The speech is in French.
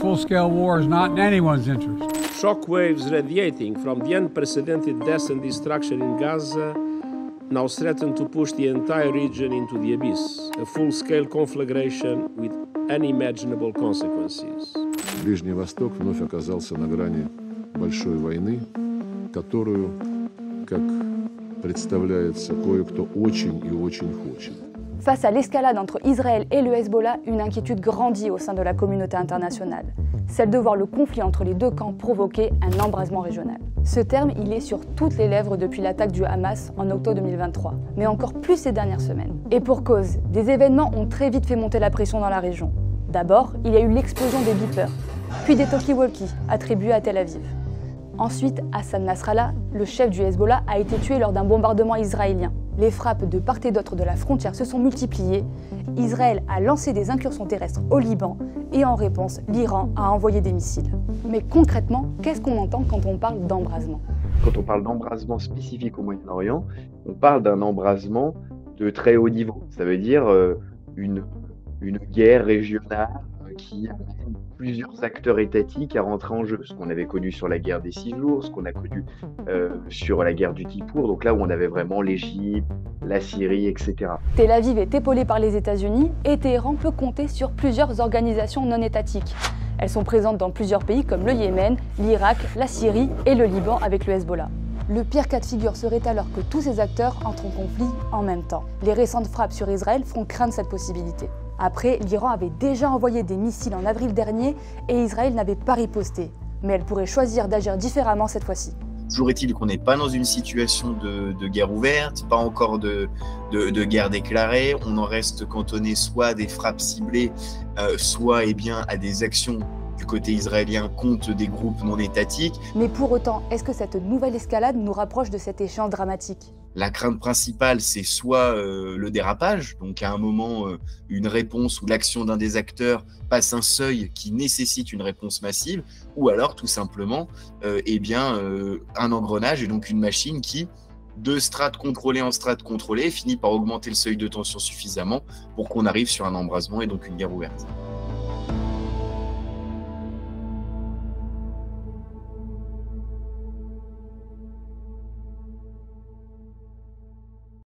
full-scale war is not in anyone's interest. Shockwaves radiating from the unprecedented death and destruction in Gaza now threaten to push the entire region into the abyss, a full-scale conflagration with unimaginable consequences. Ближний Восток вновь оказался на грани большой войны, которую, как представляется, кое-кто очень и очень хочет. Face à l'escalade entre Israël et le Hezbollah, une inquiétude grandit au sein de la communauté internationale, celle de voir le conflit entre les deux camps provoquer un embrasement régional. Ce terme, il est sur toutes les lèvres depuis l'attaque du Hamas en octobre 2023, mais encore plus ces dernières semaines. Et pour cause, des événements ont très vite fait monter la pression dans la région. D'abord, il y a eu l'explosion des beepers, puis des talkie-walkie attribués à Tel Aviv. Ensuite, Hassan Nasrallah, le chef du Hezbollah, a été tué lors d'un bombardement israélien. Les frappes de part et d'autre de la frontière se sont multipliées. Israël a lancé des incursions terrestres au Liban et en réponse, l'Iran a envoyé des missiles. Mais concrètement, qu'est-ce qu'on entend quand on parle d'embrasement? Quand on parle d'embrasement spécifique au Moyen-Orient, on parle d'un embrasement de très haut niveau. Ça veut dire une guerre régionale qui amène plusieurs acteurs étatiques à rentrer en jeu. Ce qu'on avait connu sur la guerre des 6 jours, ce qu'on a connu sur la guerre du Kippour, donc là où on avait vraiment l'Égypte, la Syrie, etc. Tel Aviv est épaulé par les États-Unis et Téhéran peut compter sur plusieurs organisations non étatiques. Elles sont présentes dans plusieurs pays comme le Yémen, l'Irak, la Syrie et le Liban avec le Hezbollah. Le pire cas de figure serait alors que tous ces acteurs entrent en conflit en même temps. Les récentes frappes sur Israël font craindre cette possibilité. Après, l'Iran avait déjà envoyé des missiles en avril dernier et Israël n'avait pas riposté. Mais elle pourrait choisir d'agir différemment cette fois-ci. Toujours est-il qu'on n'est pas dans une situation de guerre ouverte, pas encore de guerre déclarée. On en reste cantonné soit à des frappes ciblées, soit à des actions du côté israélien contre des groupes non étatiques. Mais pour autant, est-ce que cette nouvelle escalade nous rapproche de cet échéance dramatique ? La crainte principale, c'est soit le dérapage, donc à un moment, une réponse ou l'action d'un des acteurs passe un seuil qui nécessite une réponse massive, ou alors tout simplement un engrenage et donc une machine qui, de strate contrôlée en strate contrôlée, finit par augmenter le seuil de tension suffisamment pour qu'on arrive sur un embrasement et donc une guerre ouverte.